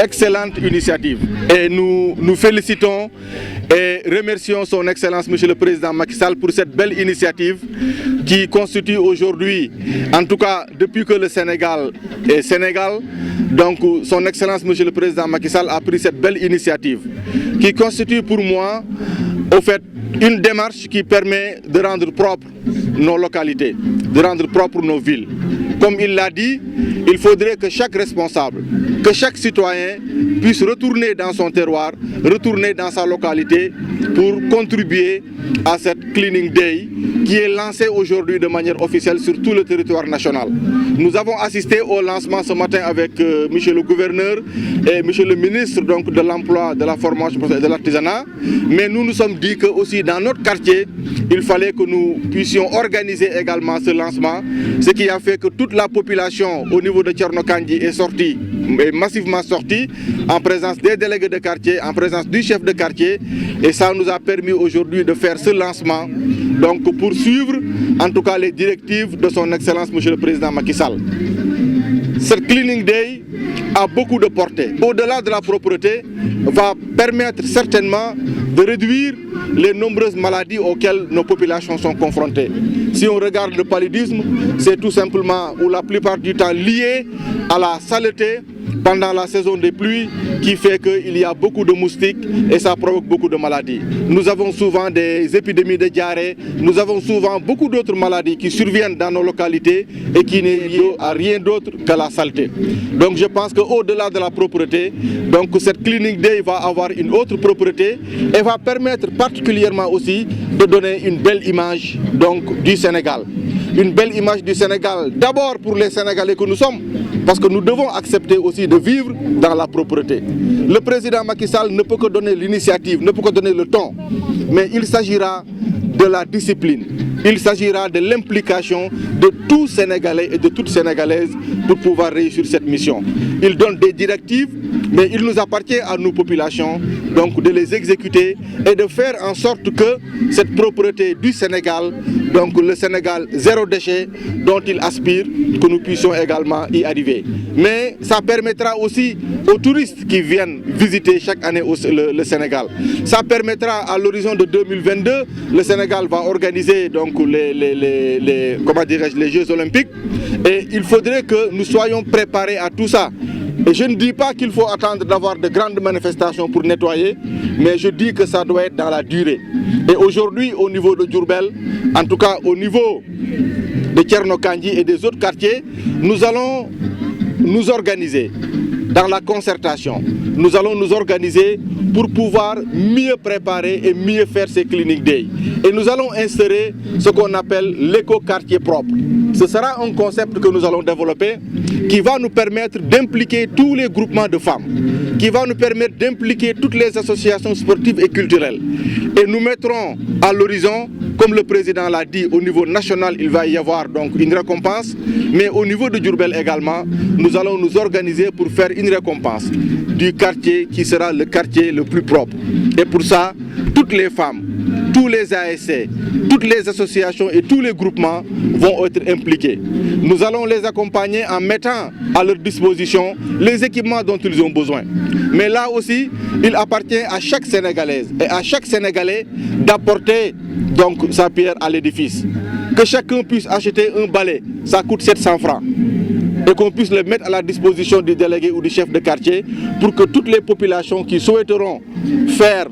Excellente initiative et nous félicitons et remercions son Excellence Monsieur le Président Macky Sall pour cette belle initiative qui constitue aujourd'hui, en tout cas depuis que le Sénégal est Sénégal, donc son Excellence Monsieur le Président Macky Sall a pris cette belle initiative qui constitue pour moi au fait une démarche qui permet de rendre propre nos localités, de rendre propre nos villes. Comme il l'a dit, il faudrait que chaque responsable, que chaque citoyen puisse retourner dans son terroir, retourner dans sa localité pour contribuer à cette Cleaning Day qui est lancée aujourd'hui de manière officielle sur tout le territoire national. Nous avons assisté au lancement ce matin avec monsieur le gouverneur et monsieur le ministre donc, de l'Emploi, de la Formation et de l'Artisanat, mais nous nous sommes dit que aussi dans notre quartier, il fallait que nous puissions organiser également ce lancement, ce qui a fait que toute la population au niveau de Tcherno-Kandji est sortie, est massivement sortie, en présence des délégués de quartier, en présence du chef de quartier, et ça nous a permis aujourd'hui de faire ce lancement, donc pour suivre en tout cas les directives de son Excellence Monsieur le Président Macky Sall. Cette Cleaning Day a beaucoup de portée. Au-delà de la propreté, va permettre certainement de réduire les nombreuses maladies auxquelles nos populations sont confrontées. Si on regarde le paludisme, c'est tout simplement ou la plupart du temps lié à la saleté pendant la saison des pluies qui fait qu'il y a beaucoup de moustiques et ça provoque beaucoup de maladies. Nous avons souvent des épidémies de diarrhée, nous avons souvent beaucoup d'autres maladies qui surviennent dans nos localités et qui n'est lié à rien d'autre que la saleté. Donc je pense qu'au-delà de la propreté, donc cette Cleaning Day va avoir une autre propreté et va permettre particulièrement aussi de donner une belle image donc, du Sénégal. Une belle image du Sénégal, d'abord pour les Sénégalais que nous sommes, parce que nous devons accepter aussi de vivre dans la propreté. Le président Macky Sall ne peut que donner l'initiative, ne peut que donner le ton, mais il s'agira de la discipline, il s'agira de l'implication de tout Sénégalais et de toute Sénégalaise pour pouvoir réussir cette mission. Il donne des directives, mais il nous appartient à nos populations donc de les exécuter et de faire en sorte que cette propreté du Sénégal, donc le Sénégal zéro déchet dont il aspire, que nous puissions également y arriver. Mais ça permettra aussi aux touristes qui viennent visiter chaque année le Sénégal. Ça permettra à l'horizon de 2022, le Sénégal va organiser donc les Jeux Olympiques et il faudrait que nous soyons préparés à tout ça. Et je ne dis pas qu'il faut attendre d'avoir de grandes manifestations pour nettoyer, mais je dis que ça doit être dans la durée. Et aujourd'hui, au niveau de Diourbel, en tout cas au niveau de Tcherno-Kandji et des autres quartiers, nous allons nous organiser dans la concertation. Nous allons nous organiser pour pouvoir mieux préparer et mieux faire ces Cleaning Day. Et nous allons instaurer ce qu'on appelle l'éco-quartier propre. Ce sera un concept que nous allons développer qui va nous permettre d'impliquer tous les groupements de femmes, qui va nous permettre d'impliquer toutes les associations sportives et culturelles. Et nous mettrons à l'horizon, comme le président l'a dit, au niveau national, il va y avoir donc une récompense, mais au niveau de Diourbel également, nous allons nous organiser pour faire une récompense du quartier qui sera le quartier le plus propre. Et pour ça, toutes les femmes, tous les ASC, toutes les associations et tous les groupements vont être impliqués. Nous allons les accompagner en mettant à leur disposition les équipements dont ils ont besoin. Mais là aussi, il appartient à chaque Sénégalaise et à chaque Sénégalais d'apporter donc sa pierre à l'édifice. Que chacun puisse acheter un balai, ça coûte 700 francs. Et qu'on puisse le mettre à la disposition du délégué ou du chef de quartier pour que toutes les populations qui souhaiteront faire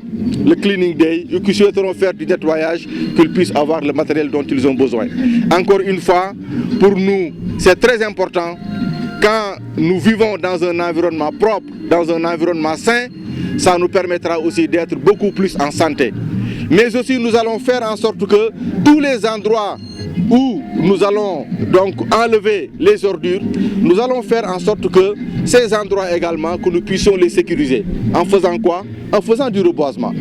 le Cleaning Day ou qui souhaiteront faire du nettoyage, qu'ils puissent avoir le matériel dont ils ont besoin. Encore une fois, pour nous, c'est très important quand nous vivons dans un environnement propre, dans un environnement sain, ça nous permettra aussi d'être beaucoup plus en santé. Mais aussi nous allons faire en sorte que tous les endroits où nous allons donc enlever les ordures, nous allons faire en sorte que ces endroits également, que nous puissions les sécuriser. En faisant quoi? En faisant du reboisement,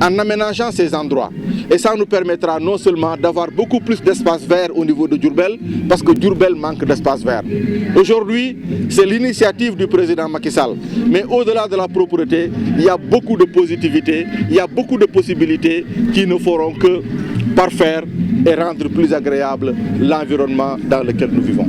en aménageant ces endroits. Et ça nous permettra non seulement d'avoir beaucoup plus d'espace vert au niveau de Diourbel, parce que Diourbel manque d'espace vert. Aujourd'hui, c'est l'initiative du président Macky Sall. Mais au-delà de la propreté, il y a beaucoup de positivité, il y a beaucoup de possibilités qui ne feront que parfaire et rendre plus agréable l'environnement dans lequel nous vivons.